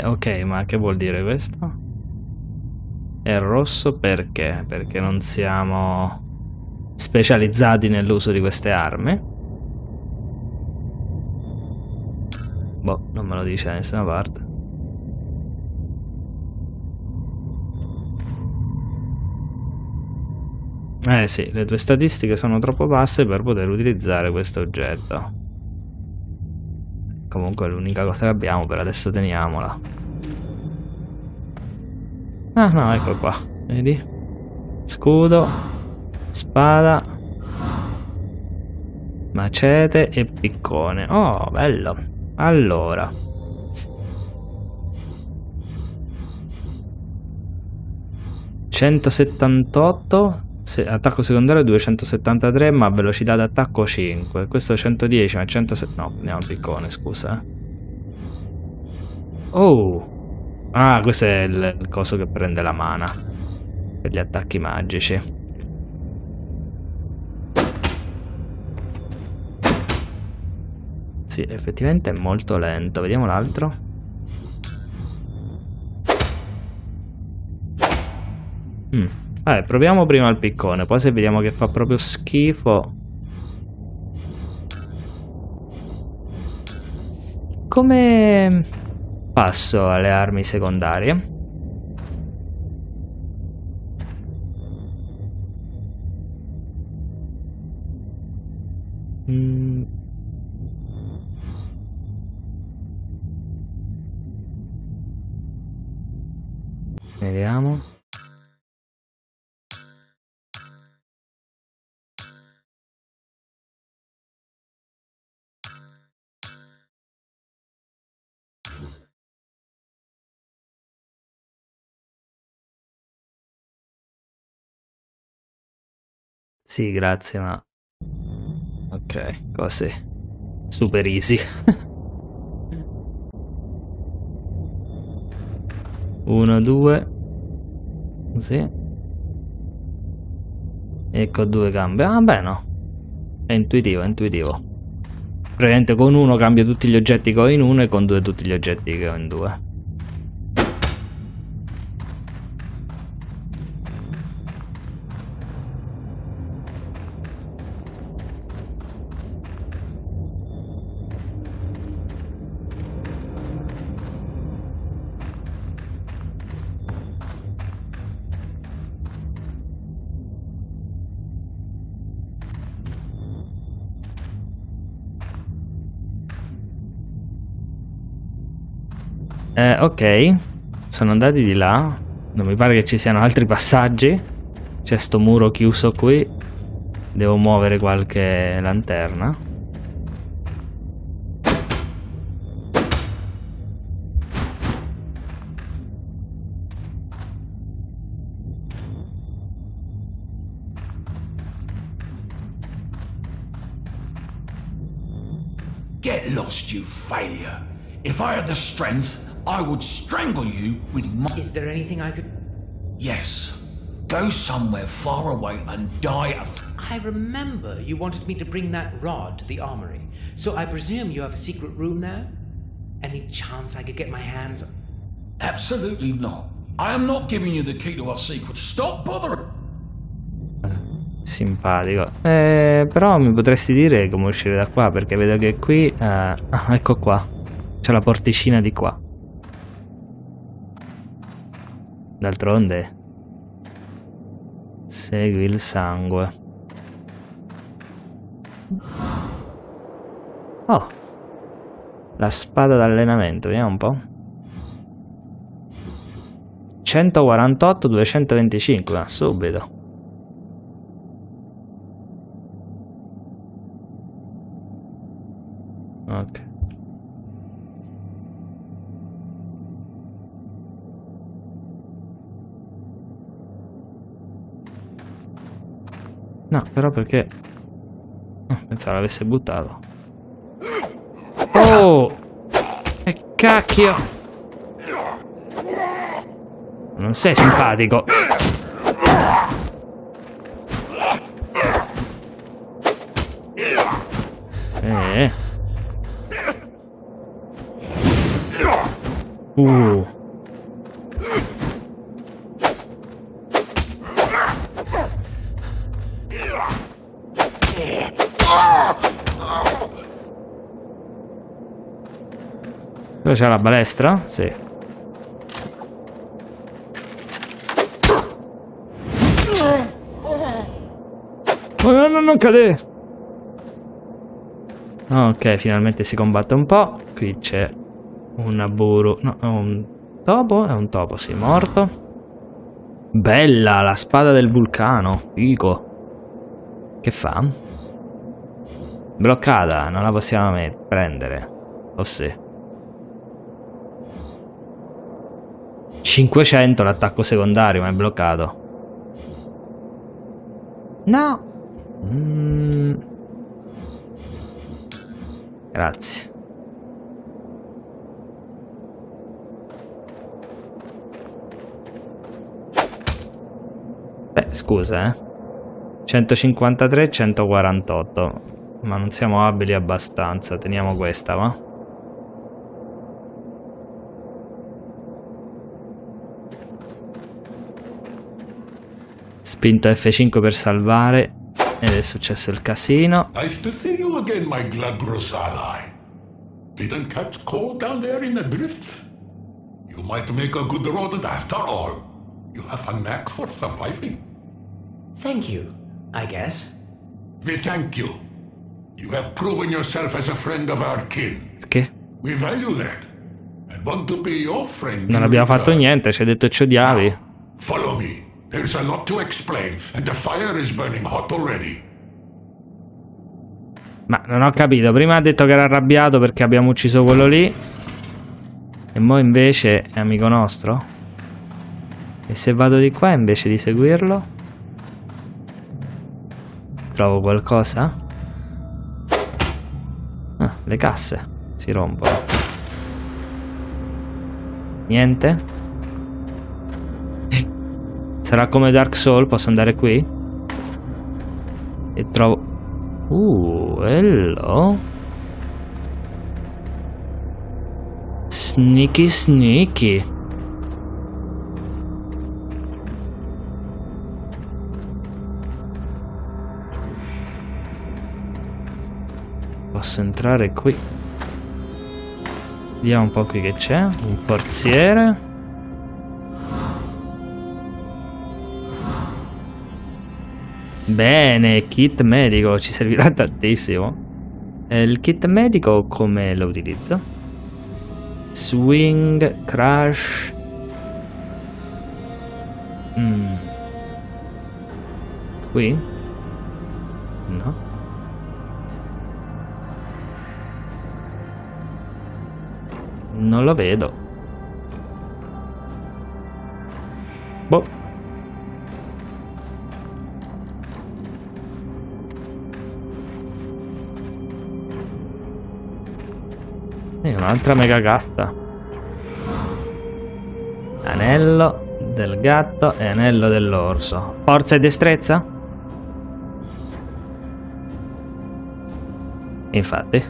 Ok, ma che vuol dire questo? È rosso perché? Perché non siamo specializzati nell'uso di queste armi. Boh, non me lo dice da nessuna parte. Sì, le tue statistiche sono troppo basse per poter utilizzare questo oggetto. Comunque è l'unica cosa che abbiamo, per adesso teniamola. Ah no, ecco qua, vedi? Scudo, spada, macete e piccone. Oh, bello. Allora, (178) attacco secondario 273, ma velocità d'attacco 5. Questo è 110, ma 170. No, andiamo al piccone, scusa. Oh, ah, questo è il coso che prende la mana per gli attacchi magici. Sì, effettivamente è molto lento. Vediamo l'altro. Vabbè, proviamo prima il piccone, poi se vediamo che fa proprio schifo. Come passo alle armi secondarie? Vediamo. Sì, grazie, ma... Ok, così. Super easy. 1, 2. Sì. Ecco, 2 gambe. Ah, beh, no. È intuitivo, è intuitivo. Praticamente con 1 cambio tutti gli oggetti che ho in 1 e con 2 tutti gli oggetti che ho in 2. Ok, sono andati di là. Non mi pare che ci siano altri passaggi. C'è sto muro chiuso qui. Devo muovere qualche lanterna.
Get lost, you failure. If I had the strength, I would strangle you with my...
Is there anything I could...
Yes. Go somewhere far away and die of...
I remember you wanted me to bring that rod to the armory. So I presume you have a secret room there? Any chance I could get my hands...
Absolutely not. I am not giving you the key to our secret. Stop bothering...
Simpatico. Però mi potresti dire come uscire da qua, perché vedo che qui... ecco qua. C'è la porticina di qua. D'altronde segui il sangue. Oh, la spada d'allenamento, vediamo un po'. 148, 225, ma subito. Ok. No, però perché... pensavo l'avesse buttato. Oh! Che cacchio! Non sei simpatico. Dove c'è la balestra? Sì. Oh, no, non cade. Ok, finalmente si combatte un po'. Qui c'è un buru. No, è un topo? È un topo, sì, morto. Bella, la spada del vulcano. Figo. Che fa? Bloccata, non la possiamo prendere. O sì. 500 l'attacco secondario, ma è bloccato. No. Grazie. Beh, scusa, 153, 148. Ma non siamo abili abbastanza. Teniamo questa, va? Spinto F5 per salvare. Ed è successo il casino.
Nice to see you again, my glabrous ally. Didn't catch cold down there in the drifts? You might make a good rodent after all. You have a knack for surviving.
Thank you, I guess.
We thank you. You have proven yourself as a friend of our kin.
Perché?
We value that. And want to be your friend.
Non abbiamo fatto niente, ci hai detto ci odiavi.
Follow me. There's a lot to explain, and the fire is burning hot already.
Ma non ho capito, prima ha detto che era arrabbiato perché abbiamo ucciso quello lì. E mo invece è amico nostro? E se vado di qua invece di seguirlo? Trovo qualcosa? Ah, le casse si rompono. Niente? Sarà come Dark Souls, posso andare qui? E trovo... hello. Sneaky sneaky. Posso entrare qui. Vediamo un po' qui che c'è. Un forziere. Bene, kit medico, ci servirà tantissimo. Il kit medico come lo utilizzo? Swing, crash. Qui? No. Non lo vedo. Boh. Un'altra mega casta. Anello del gatto e anello dell'orso. Forza e destrezza? Infatti.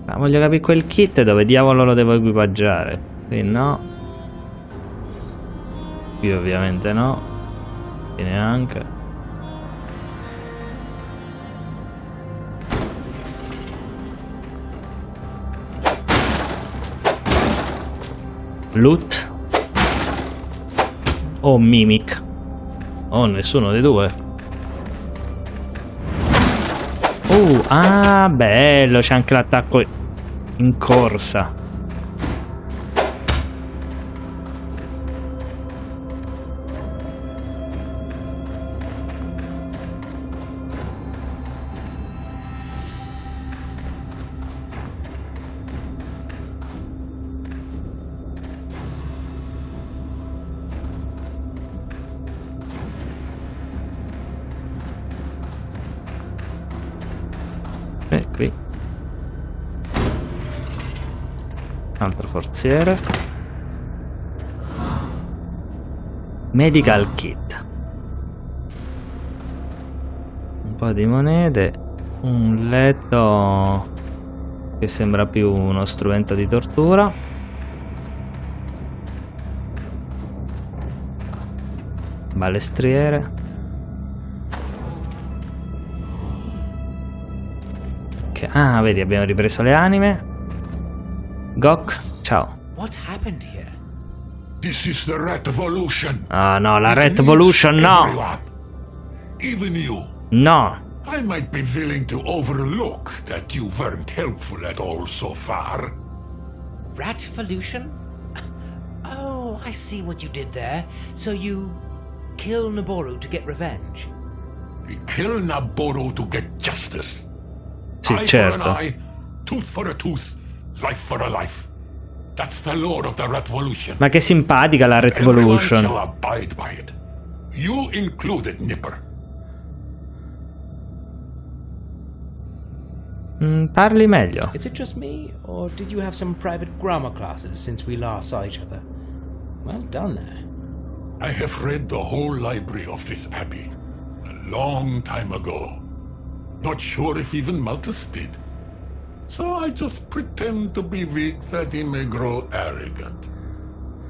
Ma voglio capire quel kit dove diavolo lo devo equipaggiare. Qui no. Qui ovviamente no. Qui neanche. Loot. O mimic. Oh, nessuno dei due. Ah, bello, c'è anche l'attacco in corsa. Qui altro forziere. Medical kit. Un po' di monete. Un letto che sembra più uno strumento di tortura. Balestriere. Ah, vedi, abbiamo ripreso le anime. Gok, ciao.
What happened here?
This is the Rat Evolution.
Ah no, la Rat Evolution no.
Everyone. Even you.
No.
I might be willing to overlook that you weren't helpful at all so far.
Rat Evolution? Oh, I see what you did there. So you kill Naboru to get revenge.
We kill Naboru to get justice.
Sì,
eye
certo.
for an eye, tooth for a tooth, life for a life. That's the lore of the Rat Evolution.
Ma che simpatica la Rat Evolution.
Everyone shall abide by it. You included, Nipper.
Parli meglio.
Is it just me, or did you have some private grammar classes since we last saw each other? Well done there.
I have read the whole library of this abbey a long time ago. Not sure if even Malthus did. So I just pretend to be weak that he may grow arrogant.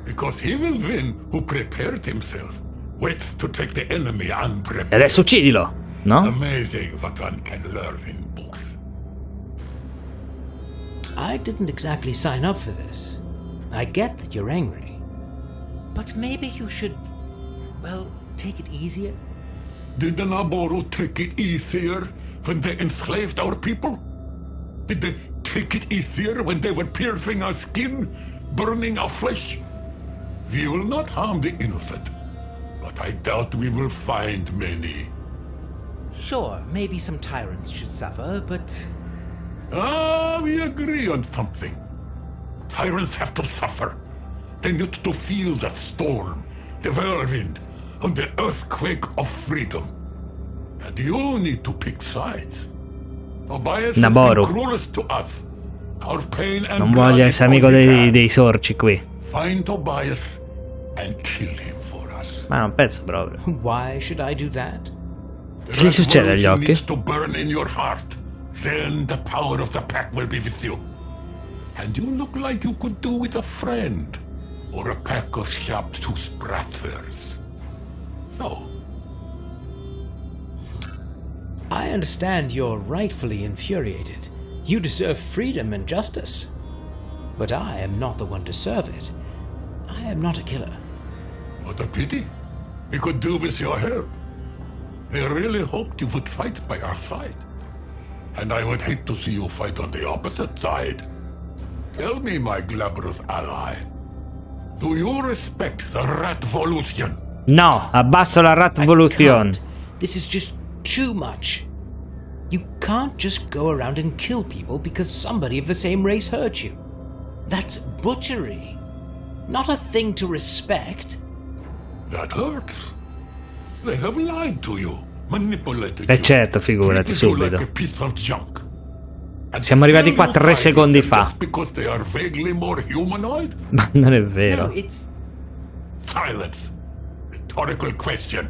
Because he will win who prepared himself, waits to take the enemy unprepared.
E adesso uccidilo, no?
Amazing what one can learn in books.
I didn't exactly sign up for this. I get that you're angry. But maybe you should, well, take it easier.
Did the Naboru take it easier when they enslaved our people? Did they take it easier when they were piercing our skin, burning our flesh? We will not harm the innocent, but I doubt we will find many.
Sure, maybe some tyrants should suffer, but...
Ah, we agree on something. Tyrants have to suffer. They need to feel the storm, the whirlwind, and the earthquake of freedom. And you need to pick sides. Tobias has been cruelest to us. Our pain and
non voglio essere amico dei sorci qui.
Find Tobias and kill him for us.
Ma non penso proprio.
Why should I do that?
Che gli succede agli occhi?
Needs to burn in your heart. Then the power of the pack will be with you. And you look like you could do with a friend. Or a pack of sharp-toothed brothers. So...
I understand you're rightfully infuriated. You deserve freedom and justice. But I am not the one to serve it. I am not a killer.
What a pity. We could do with your help. I really hoped you would fight by our side. And I would hate to see you fight on the opposite side. Tell me, my glabrous ally, do you respect the Ratvolution?
No, abbasso la Ratvolution.
This is just too much. You can't just go around and kill people because somebody of the same race hurt you. That's butchery. Not a thing to respect.
That hurts. They have lied to you, manipulated you,
Certo, figurati,
treated you
subito.
like a piece of junk. And
Siamo arrivati qua
still
3
you fight
secondi
with them
fa.
just because they are vaguely more humanoid?
Ma non è vero.
No, it's...
Silence. Rhetorical question.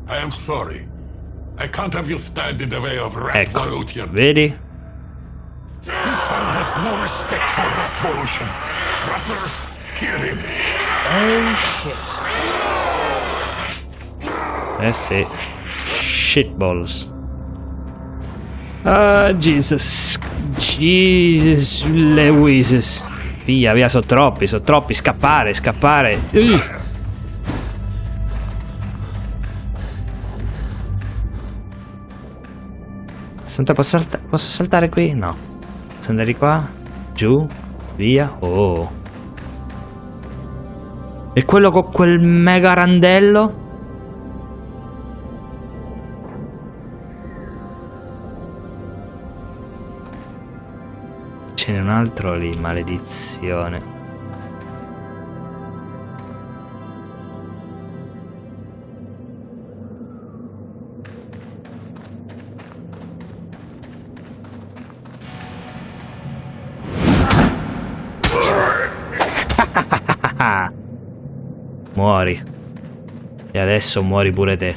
I am sorry. I can't have you stand in the way of Ratvolution.
Vedi?
This man has no respect for Ratvolution. Brothers, kill him.
Oh, shit.
Eh sì. Shitballs. Ah, Jesus. Jesus Lewis. Via, via, sono troppi. Scappare, scappare. Senta, posso saltare qui? No. Posso andare di qua? Giù? Via? Oh. E quello con quel mega randello? Ce n'è un altro lì, maledizione. Muori. E adesso muori pure te.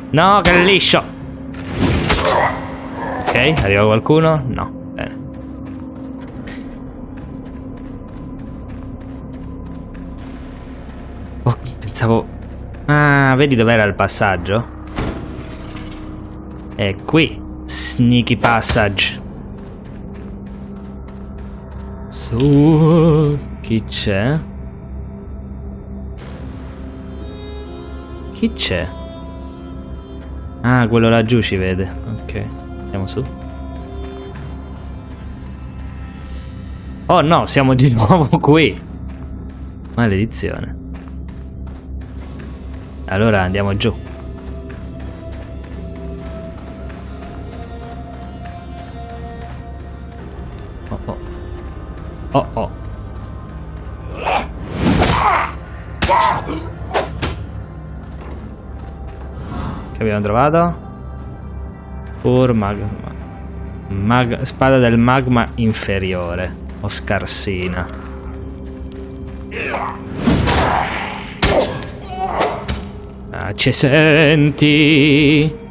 No, che liscio. Ok, arriva qualcuno? No, bene. Oh, pensavo... Ah, vedi dov'era il passaggio? È qui. Sneaky passage. Chi c'è? Chi c'è? Ah, quello laggiù ci vede. Ok, andiamo su. Oh no, siamo di nuovo qui. Maledizione. Allora andiamo giù. Oh oh. Oh oh. Che abbiamo trovato? Spada del magma inferiore. O scarsina. Ah, ci senti?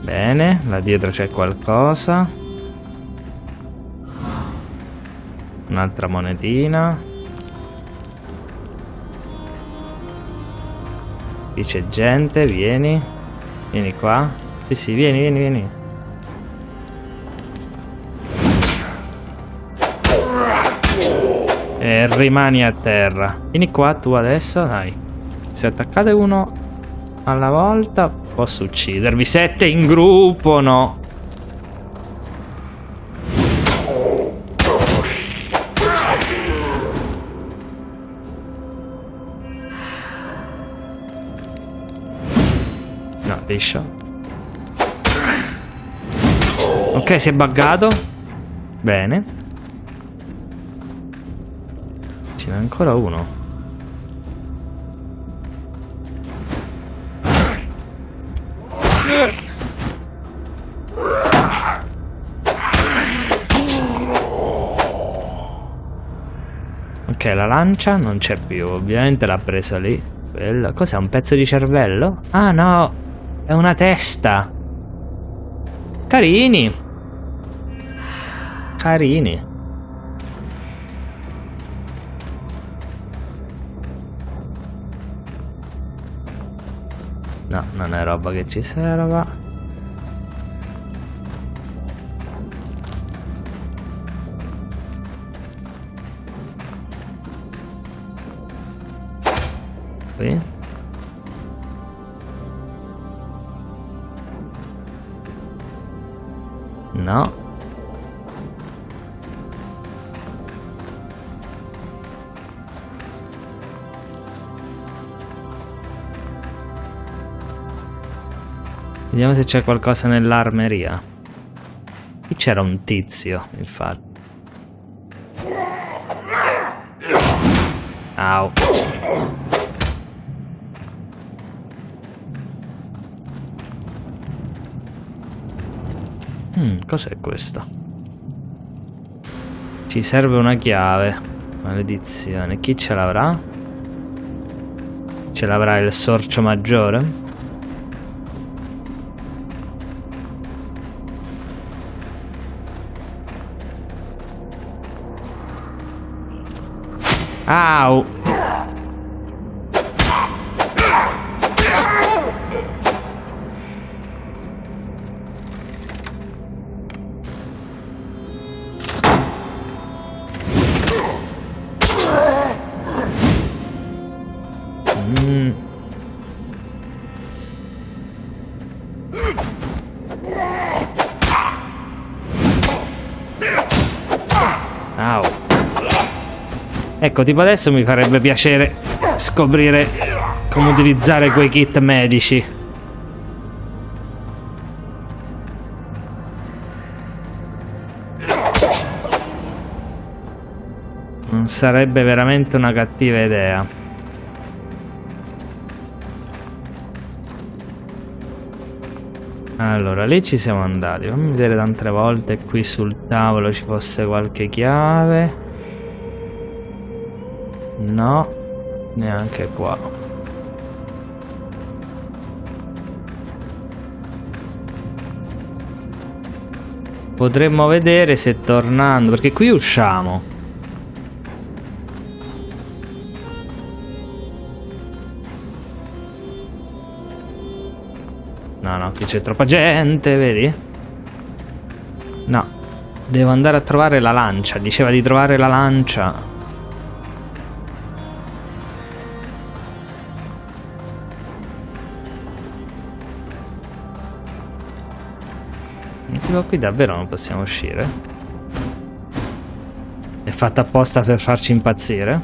Bene, là dietro c'è qualcosa. Un'altra monetina. Qui c'è gente, vieni. Vieni qua. Sì, sì, vieni, vieni, vieni. E rimani a terra. Vieni qua tu adesso, dai. Se attaccate uno alla volta, posso uccidervi. 7 in gruppo, no. No, liscio. Ok, si è buggato. Bene. Ce n'è ancora uno. Ok, la lancia non c'è più. Ovviamente l'ha presa lì. Cos'è? Un pezzo di cervello? Ah no, è una testa. Carini. carini. No, non è roba che ci serva. Qui. No. Vediamo se c'è qualcosa nell'armeria. Qui c'era un tizio, infatti. Au. Cos'è questo? Ci serve una chiave. Maledizione. Chi ce l'avrà? Ce l'avrà il sorcio maggiore? Au! Au. Ecco, tipo adesso mi farebbe piacere scoprire come utilizzare quei kit medici. Non sarebbe veramente una cattiva idea. Allora, lì ci siamo andati. Fammi vedere tante volte qui sul tavolo ci fosse qualche chiave. No, neanche qua. Potremmo vedere se tornando, perché qui usciamo. No, qui c'è troppa gente, vedi? No, devo andare a trovare la lancia. Diceva di trovare la lancia. Tipo qui davvero non possiamo uscire? È fatta apposta per farci impazzire?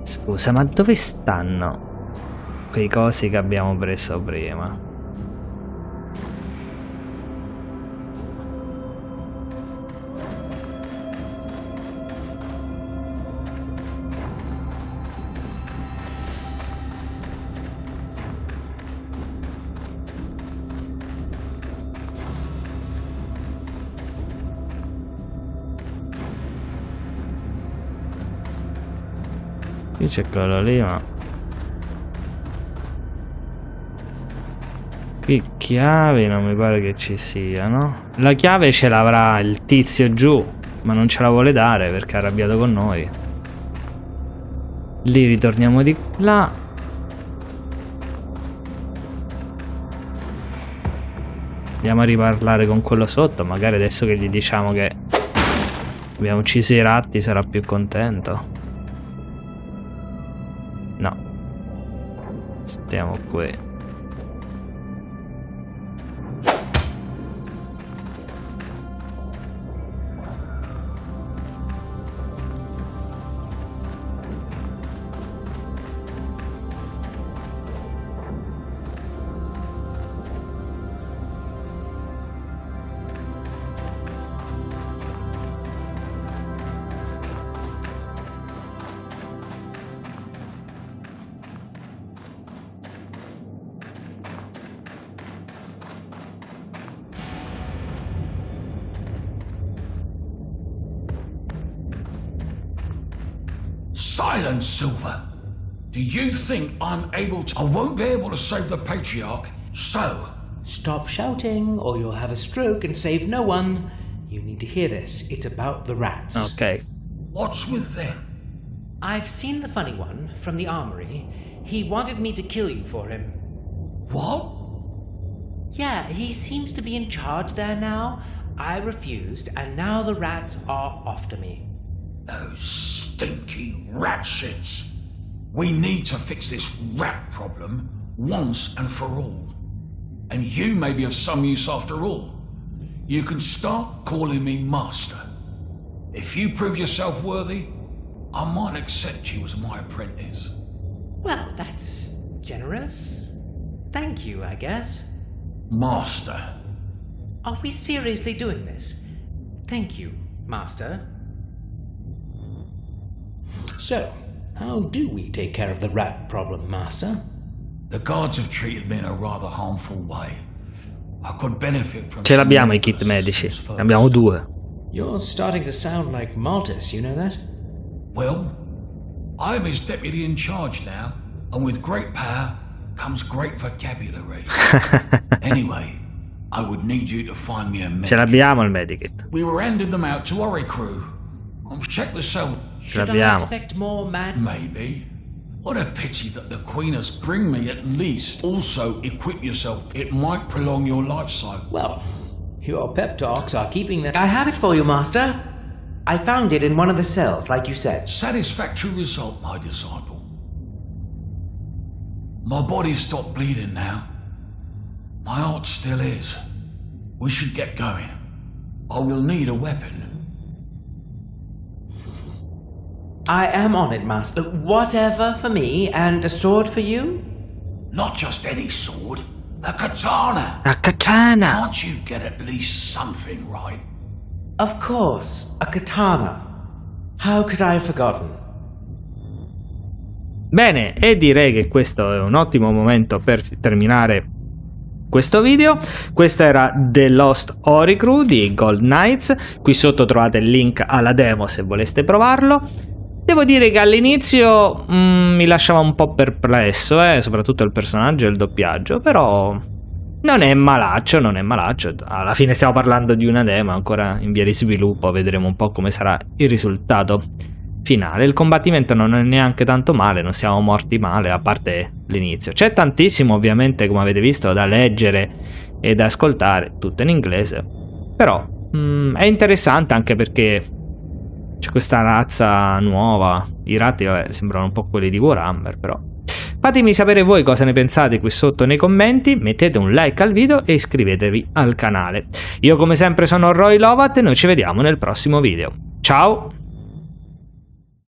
Scusa, ma dove stanno quei cosi che abbiamo preso prima? Qui c'è quello lì, ma qui chiavi non mi pare che ci siano. La chiave ce l'avrà il tizio giù, ma non ce la vuole dare perché è arrabbiato con noi. Lì ritorniamo di là. Andiamo a riparlare con quello sotto. Magari adesso che gli diciamo che abbiamo ucciso i ratti sarà più contento. No, stiamo qui.
Silence, Silver. Do you think I'm able to... I won't be able to save the Patriarch, so
Stop shouting or you'll have a stroke and save no one. You need to hear this. It's about the rats.
Ok.
What's with them?
I've seen the funny one from the armory. He wanted me to kill you for him.
What?
Yeah, he seems to be in charge there now. I refused, and now the rats are after me.
Those stinky rat shits. We need to fix this rat problem once and for all. And you may be of some use after all. You can start calling me master. If you prove yourself worthy, I might accept you as my apprentice.
Well, that's generous. Thank you, I guess.
Master.
Are we seriously doing this? Thank you, Master. So, how do we take care of the rat problem, Master?
The guards have treated me in a rather harmful way. I could benefit from...
Ce l'abbiamo i kit medici. Ne abbiamo 2.
You're starting to sound like Maltus, you know that?
Well, I'm his deputy in charge now, and with great power comes great vocabulary. Anyway, I would need you to find me a medic.
Ce l'abbiamo il medikit.
We were handing them out to Oricru. I'll check the cell.
Should I expect more mad...
Maybe. What a pity that the Queen has bring me at least. Also, equip yourself. It might prolong your life cycle.
Well, your pep talks are keeping that. I have it for you, Master. I found it in one of the cells, like you said.
Satisfactory result, my disciple. My body stopped bleeding now. My heart still is. We should get going. I will need a weapon.
I am on it, Master. Whatever for me, and a sword for you?
Not just any sword. A katana.
A katana.
Can't you get at least something right?
Of course, a katana. How could I have forgotten?
Bene, e direi che questo è un ottimo momento per terminare questo video. Questo era The Last Oricru di GoldKnights. Qui sotto trovate il link alla demo se voleste provarlo. Devo dire che all'inizio mi lasciava un po' perplesso, soprattutto il personaggio e il doppiaggio, però non è malaccio, non è malaccio. Alla fine stiamo parlando di una demo ancora in via di sviluppo, vedremo un po' come sarà il risultato finale. Il combattimento non è neanche tanto male, non siamo morti male, a parte l'inizio. C'è tantissimo ovviamente, come avete visto, da leggere e da ascoltare, tutto in inglese, però è interessante anche perché c'è questa razza nuova. I Ratti, vabbè, sembrano un po' quelli di Warhammer, però. Fatemi sapere voi cosa ne pensate qui sotto nei commenti, mettete un like al video e iscrivetevi al canale. Io come sempre sono Roy Lovat e noi ci vediamo nel prossimo video. Ciao!